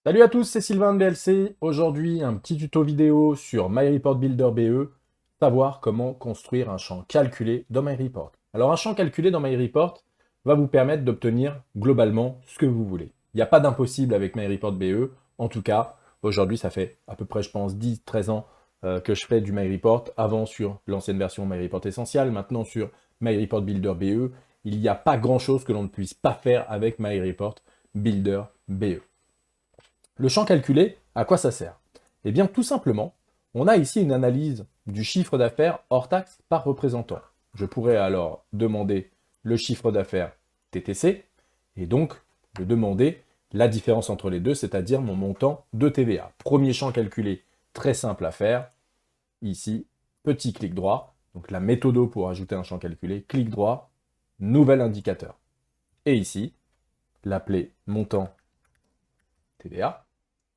Salut à tous, c'est Sylvain de BLC. Aujourd'hui, un petit tuto vidéo sur MyReport Builder BE, savoir comment construire un champ calculé dans MyReport. Alors, un champ calculé dans MyReport va vous permettre d'obtenir globalement ce que vous voulez. Il n'y a pas d'impossible avec MyReport BE. En tout cas, aujourd'hui, ça fait à peu près, je pense, 10-13 ans que je fais du MyReport. Avant sur l'ancienne version MyReport Essential, maintenant sur MyReport Builder BE. Il n'y a pas grand-chose que l'on ne puisse pas faire avec MyReport Builder BE. Le champ calculé, à quoi ça sert? Eh bien, tout simplement, on a ici une analyse du chiffre d'affaires hors taxe par représentant. Je pourrais alors demander le chiffre d'affaires TTC et donc de demander la différence entre les deux, c'est-à-dire mon montant de TVA. Premier champ calculé, très simple à faire. Ici, petit clic droit. Donc la méthode pour ajouter un champ calculé, clic droit, nouvel indicateur. Et ici, l'appeler montant TVA.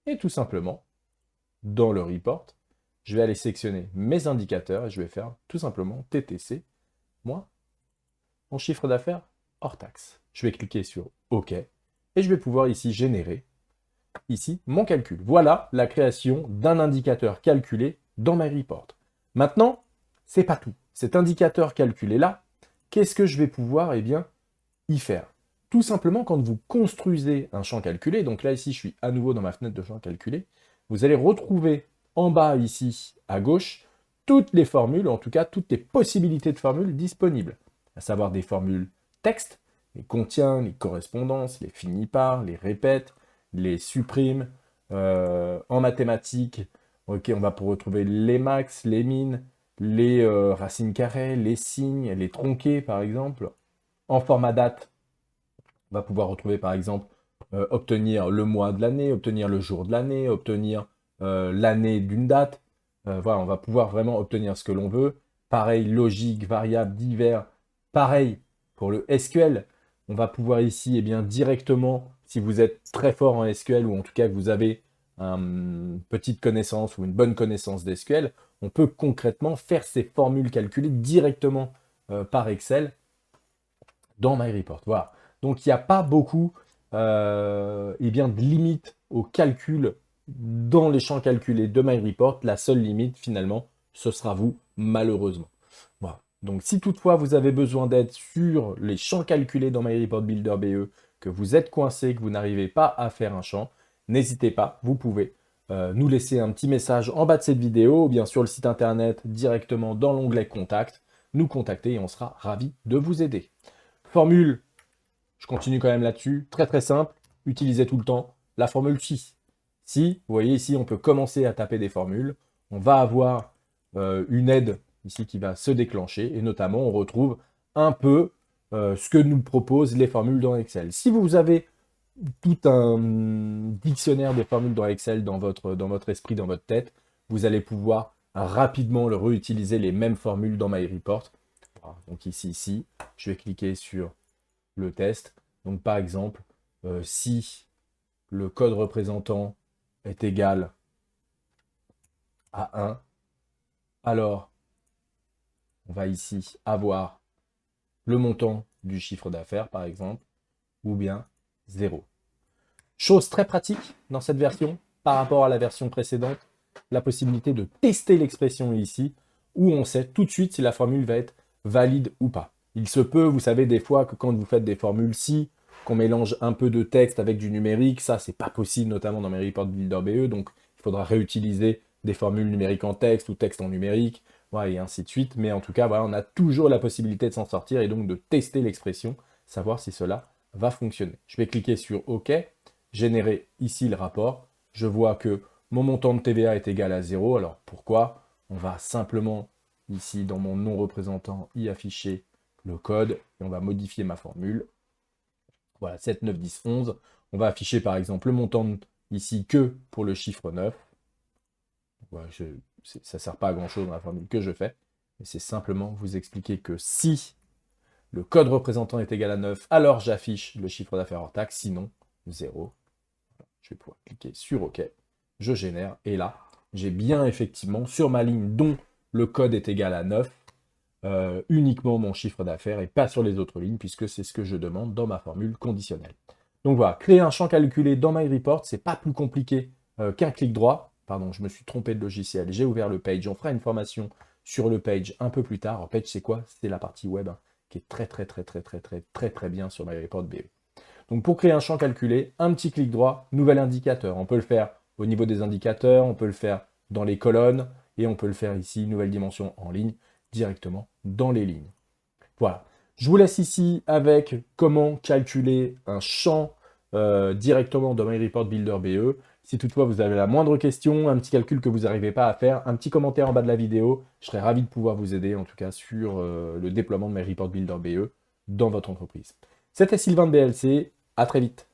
Et tout simplement, dans le report, je vais aller sélectionner mes indicateurs et je vais faire tout simplement TTC, moi, mon chiffre d'affaires hors taxe. Je vais cliquer sur OK et je vais pouvoir ici générer ici mon calcul. Voilà la création d'un indicateur calculé dans MyReport. Maintenant, c'est pas tout. Cet indicateur calculé là, qu'est-ce que je vais pouvoir y faire? Tout simplement, quand vous construisez un champ calculé, donc là ici je suis à nouveau dans ma fenêtre de champ calculé, vous allez retrouver en bas ici à gauche toutes les formules, en tout cas toutes les possibilités de formules disponibles, à savoir des formules texte, les contient, les correspondances, les finit par, les répète, les supprime. En mathématiques, ok, on va pour retrouver les max, les min, les racines carrées, les signes, les tronqués par exemple. En format date, on va pouvoir retrouver par exemple obtenir le mois de l'année, obtenir le jour de l'année, obtenir l'année d'une date. Voilà, on va pouvoir vraiment obtenir ce que l'on veut. Pareil, logique, variable, divers. Pareil pour le SQL. On va pouvoir ici directement, si vous êtes très fort en SQL ou en tout cas que vous avez une petite connaissance ou une bonne connaissance d'SQL, on peut concrètement faire ces formules calculées directement par Excel dans MyReport. Voilà. Donc il n'y a pas beaucoup de limites au calcul dans les champs calculés de MyReport. La seule limite, finalement, ce sera vous, malheureusement. Voilà. Donc si toutefois vous avez besoin d'aide sur les champs calculés dans MyReport Builder BE, que vous êtes coincé, que vous n'arrivez pas à faire un champ, n'hésitez pas, vous pouvez nous laisser un petit message en bas de cette vidéo, ou bien sur le site internet, directement dans l'onglet Contact, nous contacter et on sera ravis de vous aider. Formule, je continue quand même là-dessus, très très simple, utilisez tout le temps la formule si. Si, vous voyez ici, on peut commencer à taper des formules, on va avoir une aide ici qui va se déclencher, et notamment on retrouve un peu ce que nous proposent les formules dans Excel. Si vous avez tout un dictionnaire des formules dans Excel dans votre esprit, dans votre tête, vous allez pouvoir rapidement le réutiliser les mêmes formules dans MyReport. Voilà, donc ici, je vais cliquer sur le test. Donc par exemple, si le code représentant est égal à 1, alors on va ici avoir le montant du chiffre d'affaires, par exemple, ou bien 0. Chose très pratique dans cette version, par rapport à la version précédente, la possibilité de tester l'expression ici, où on sait tout de suite si la formule va être valide ou pas. Il se peut, vous savez, des fois que quand vous faites des formules si, qu'on mélange un peu de texte avec du numérique, ça c'est pas possible, notamment dans MyReport Builder BE, donc il faudra réutiliser des formules numériques en texte ou texte en numérique, voilà, et ainsi de suite. Mais en tout cas, voilà, on a toujours la possibilité de s'en sortir et donc de tester l'expression, savoir si cela va fonctionner. Je vais cliquer sur OK, générer ici le rapport. Je vois que mon montant de TVA est égal à 0. Alors pourquoi? On va simplement ici dans mon nom représentant y afficher le code et on va modifier ma formule. Voilà, 7, 9, 10, 11. On va afficher par exemple le montant ici que pour le chiffre 9. Voilà, ça ne sert pas à grand chose dans la formule que je fais. Mais c'est simplement vous expliquer que si le code représentant est égal à 9, alors j'affiche le chiffre d'affaires hors taxe, sinon 0. Je vais pouvoir cliquer sur OK. Je génère et là, j'ai bien effectivement sur ma ligne dont le code est égal à 9, uniquement mon chiffre d'affaires et pas sur les autres lignes puisque c'est ce que je demande dans ma formule conditionnelle. Donc voilà, créer un champ calculé dans MyReport, c'est pas plus compliqué qu'un clic droit. Pardon, je me suis trompé de logiciel. J'ai ouvert le page. On fera une formation sur le page un peu plus tard. Alors, page, c'est quoi? C'est la partie web hein, qui est très bien sur MyReport BE. Donc pour créer un champ calculé, un petit clic droit, nouvel indicateur. On peut le faire au niveau des indicateurs, on peut le faire dans les colonnes, et on peut le faire ici, nouvelle dimension en ligne, directement dans les lignes. Voilà. Je vous laisse ici avec comment calculer un champ directement dans MyReport Builder BE. Si toutefois vous avez la moindre question, un petit calcul que vous n'arrivez pas à faire, un petit commentaire en bas de la vidéo, je serais ravi de pouvoir vous aider en tout cas sur le déploiement de MyReport Builder BE dans votre entreprise. C'était Sylvain de BLC, à très vite.